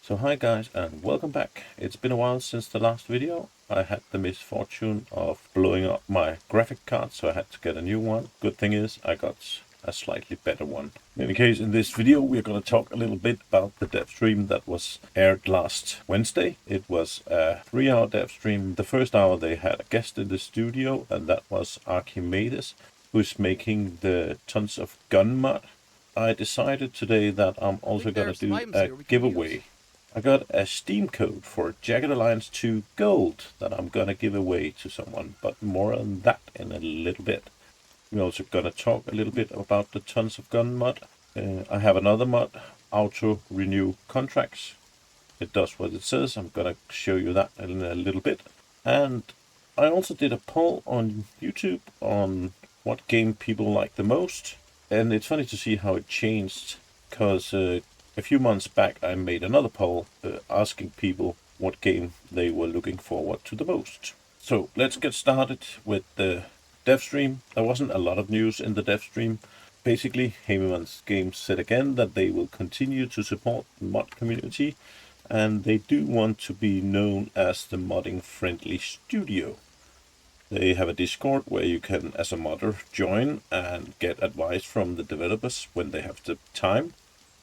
So hi guys and welcome back. It's been a while since the last video. I had the misfortune of blowing up my graphic card, so I had to get a new one. Good thing is I got a slightly better one. In any case, in this video we're going to talk a little bit about the dev stream that was aired last Wednesday. It was a 3-hour dev stream. The first hour they had a guest in the studio, and that was Archimedes, who's making the Tons of Gun mod. I decided today that I'm also going to do a giveaway. I got a Steam code for Jagged Alliance 2 Gold that I'm gonna give away to someone, but more on that in a little bit. We're also gonna talk a little bit about the Tons of Gun mod. I have another mod, Auto Renew Contracts. It does what it says. I'm gonna show you that in a little bit. And I also did a poll on YouTube on what game people like the most. And it's funny to see how it changed, because a few months back I made another poll asking people what game they were looking forward to the most. So let's get started with the dev stream. There wasn't a lot of news in the dev stream. Basically, Haemimans Games said again that they will continue to support the mod community, and they do want to be known as the modding friendly studio. They have a Discord where you can, as a modder, join and get advice from the developers when they have the time.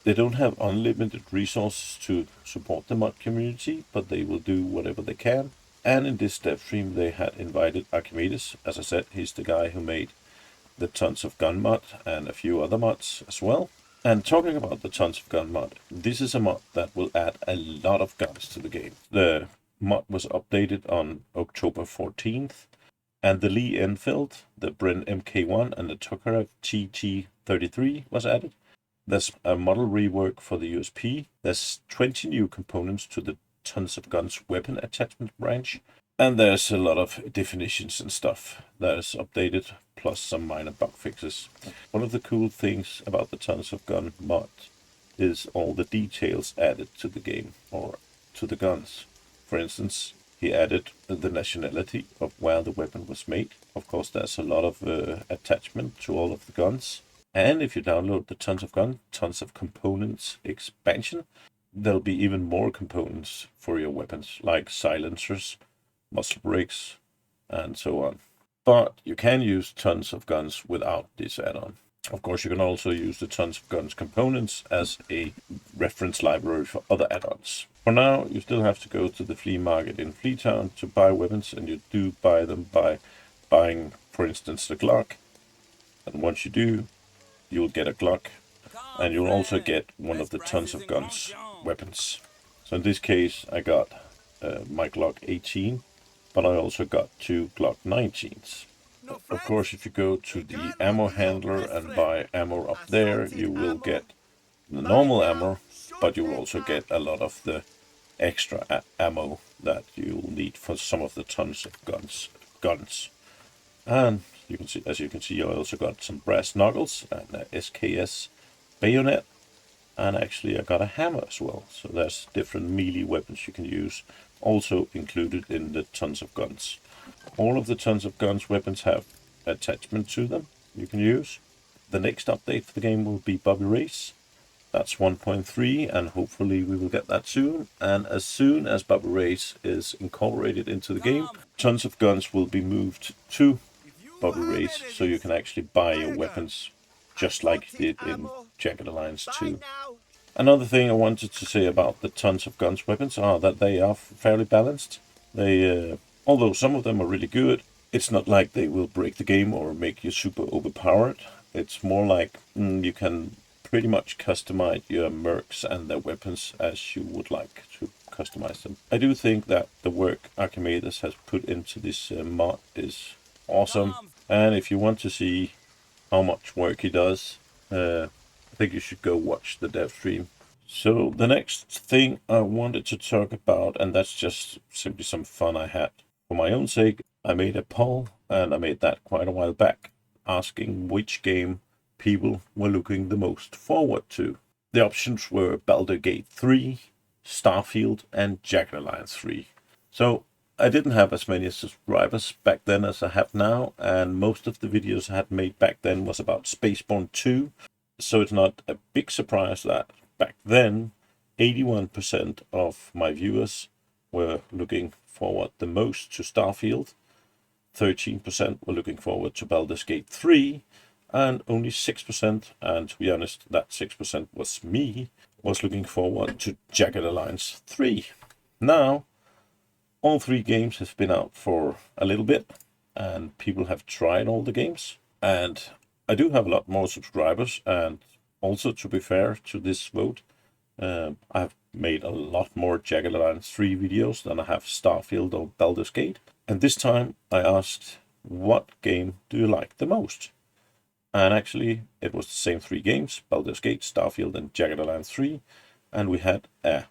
They don't have unlimited resources to support the mod community, but they will do whatever they can. And in this dev stream they had invited Archimedes. As I said, he's the guy who made the Tons of Gun mod and a few other mods as well. And talking about the Tons of Gun mod, this is a mod that will add a lot of guns to the game. The mod was updated on October 14th. And the Lee Enfield, the Bren MK1 and the Tokarev TT33 was added. There's a model rework for the USP. There's 20 new components to the Tons of Guns weapon attachment branch. And there's a lot of definitions and stuff that is updated, plus some minor bug fixes. One of the cool things about the Tons of Gun mod is all the details added to the game, or to the guns. For instance, he added the nationality of where the weapon was made. Of course, there's a lot of attachment to all of the guns. And if you download the Tons of Gun, Tons of Components expansion, there'll be even more components for your weapons, like silencers, muzzle brakes, and so on. But you can use Tons of Guns without this add-on. Of course, you can also use the Tons of Guns components as a reference library for other add-ons. For now, you still have to go to the flea market in Fleetown to buy weapons, and you do buy them by buying, for instance, the Glock. And once you do, you'll get a Glock, and you'll also get one of the Tons of Guns weapons. So in this case, I got my Glock 18, but I also got 2 Glock 19s. Of course, if you go to the ammo handler and buy ammo up there, you will get the normal ammo, but you will also get a lot of the extra ammo that you'll need for some of the Tons of guns. And you can see, as you can see, I also got some brass knuckles and a SKS bayonet, and actually I got a hammer as well. So there's different melee weapons you can use, also included in the Tons of Guns. All of the Tons of Guns weapons have attachment to them you can use. The next update for the game will be Bobby Race. That's 1.3, and hopefully we will get that soon. And as soon as Bobby Race is incorporated into the game, Tons of Guns will be moved to Bobby Race, so you can actually buy your weapons just like you did in Jagged Alliance 2. Another thing I wanted to say about the Tons of Guns weapons are that they are fairly balanced. They, although some of them are really good, it's not like they will break the game or make you super overpowered. It's more like you can pretty much customize your mercs and their weapons as you would like to customize them. I do think that the work Archimedes has put into this mod is awesome, and if you want to see how much work he does, I think you should go watch the dev stream. So the next thing I wanted to talk about, and that's just simply some fun I had for my own sake, I made a poll, and I made that quite a while back, asking which game people were looking the most forward to. The options were Baldur's Gate 3, Starfield, and Jagged Alliance 3. So I didn't have as many subscribers back then as I have now, and most of the videos I had made back then was about Spaceborne 2, so it's not a big surprise that back then 81% of my viewers were looking forward the most to Starfield, 13% were looking forward to Baldur's Gate 3, and only 6%, and to be honest, that 6% was me, was looking forward to Jagged Alliance 3. Now, all 3 games have been out for a little bit, and people have tried all the games, and I do have a lot more subscribers, and also, to be fair to this vote, I've made a lot more Jagged Alliance 3 videos than I have Starfield or Baldur's Gate. And this time I asked, what game do you like the most? And actually, it was the same 3 games, Baldur's Gate, Starfield, and Jagged Alliance 3. And we had a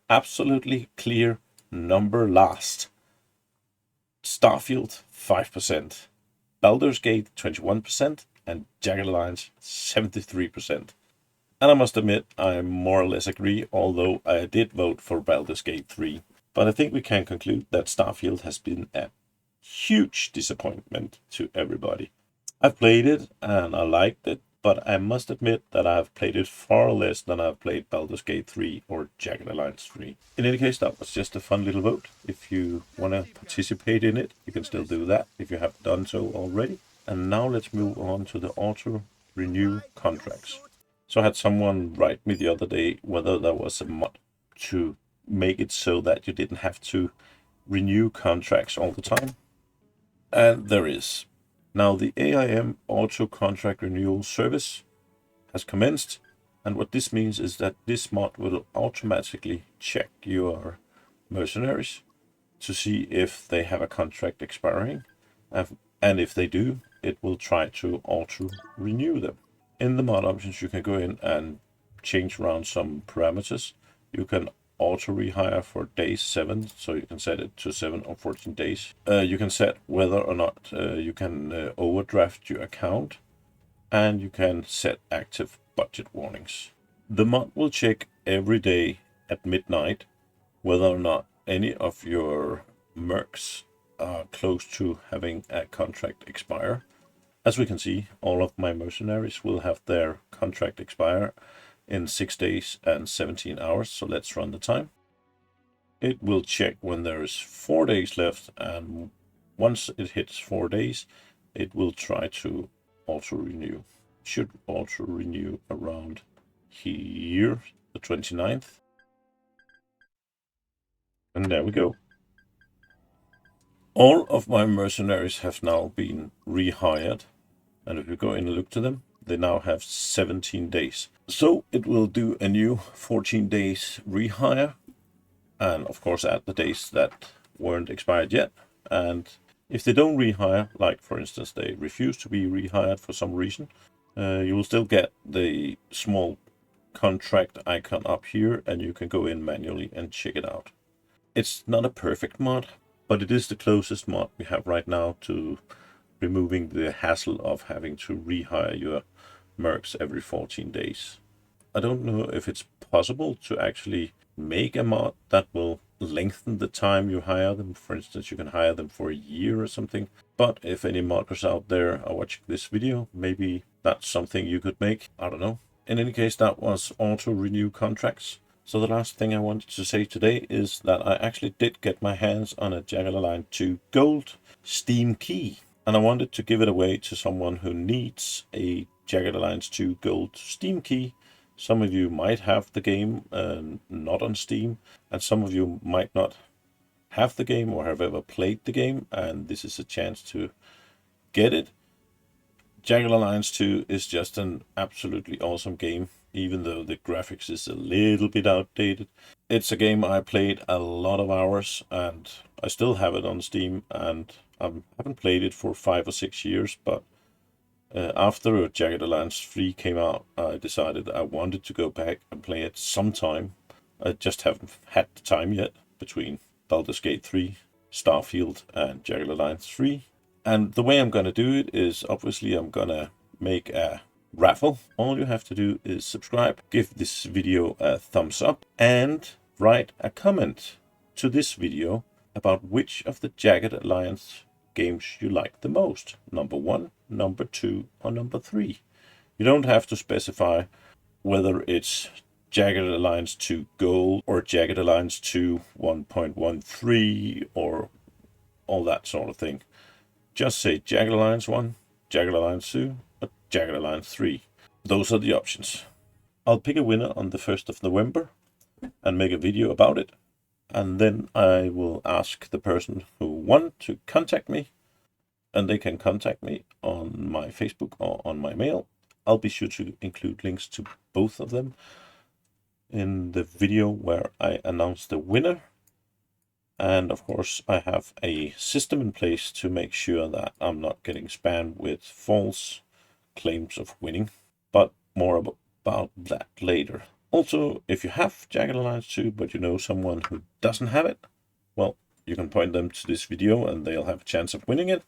absolutely clear number last. Starfield, 5%. Baldur's Gate, 21%. And Jagged Alliance, 73%. And I must admit, I more or less agree, although I did vote for Baldur's Gate 3. But I think we can conclude that Starfield has been a huge disappointment to everybody. I've played it and I liked it, but I must admit that I have played it far less than I've played Baldur's Gate 3 or Jagged Alliance 3. In any case, that was just a fun little vote. If you want to participate in it, you can still do that if you have done so already. And now let's move on to the auto-renew contracts. So I had someone write me the other day whether there was a mod to make it so that you didn't have to renew contracts all the time. And there is. Now the AIM Auto Contract Renewal Service has commenced, and what this means is that this mod will automatically check your mercenaries to see if they have a contract expiring, and if they do, it will try to auto-renew them. In the mod options, you can go in and change around some parameters. You can auto rehire for day 7, so you can set it to 7 or 14 days. You can set whether or not you can overdraft your account, and you can set active budget warnings. The mod will check every day at midnight whether or not any of your mercs are close to having a contract expire. As we can see, all of my mercenaries will have their contract expire in 6 days and 17 hours, so let's run the time. It will check when there is 4 days left, and once it hits 4 days, it will try to auto-renew. Should auto-renew around here, the 29th. And there we go. All of my mercenaries have now been rehired. And if you go in and look to them, they now have 17 days. So it will do a new 14 days rehire. And of course, add the days that weren't expired yet. And if they don't rehire, like for instance, they refuse to be rehired for some reason, you will still get the small contract icon up here, and you can go in manually and check it out. It's not a perfect mod, but it is the closest mod we have right now to removing the hassle of having to rehire your mercs every 14 days. I don't know if it's possible to actually make a mod that will lengthen the time you hire them. For instance, you can hire them for a year or something. But if any modders out there are watching this video, maybe that's something you could make. I don't know. In any case, that was auto-renew contracts. So the last thing I wanted to say today is that I actually did get my hands on a Jagged Alliance 2 Gold Steam key. And I wanted to give it away to someone who needs a Jagged Alliance 2 Gold Steam key. Some of you might have the game not on Steam, and some of you might not have the game or have ever played the game, and this is a chance to get it. Jagged Alliance 2 is just an absolutely awesome game, even though the graphics is a little bit outdated. It's a game I played a lot of hours, and I still have it on Steam, and I haven't played it for 5 or 6 years, but after Jagged Alliance 3 came out, I decided I wanted to go back and play it sometime. I just haven't had the time yet between Baldur's Gate 3, Starfield, and Jagged Alliance 3. And the way I'm going to do it is, obviously, I'm going to make a raffle. All you have to do is subscribe, give this video a thumbs up, and write a comment to this video about which of the Jagged Alliance games you like the most. Number 1, number 2, or number 3. You don't have to specify whether it's Jagged Alliance 2 Gold or Jagged Alliance 2 1.13 or all that sort of thing. Just say Jagged Alliance 1, Jagged Alliance 2, or Jagged Alliance 3. Those are the options. I'll pick a winner on the 1st of November and make a video about it. And then I will ask the person who won to contact me. And they can contact me on my Facebook or on my mail. I'll be sure to include links to both of them in the video where I announce the winner. And of course, I have a system in place to make sure that I'm not getting spammed with false claims of winning. But more about that later. Also, if you have Jagged Alliance 2, but you know someone who doesn't have it, well, you can point them to this video and they'll have a chance of winning it.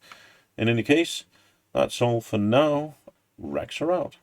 In any case, that's all for now. Racks are out.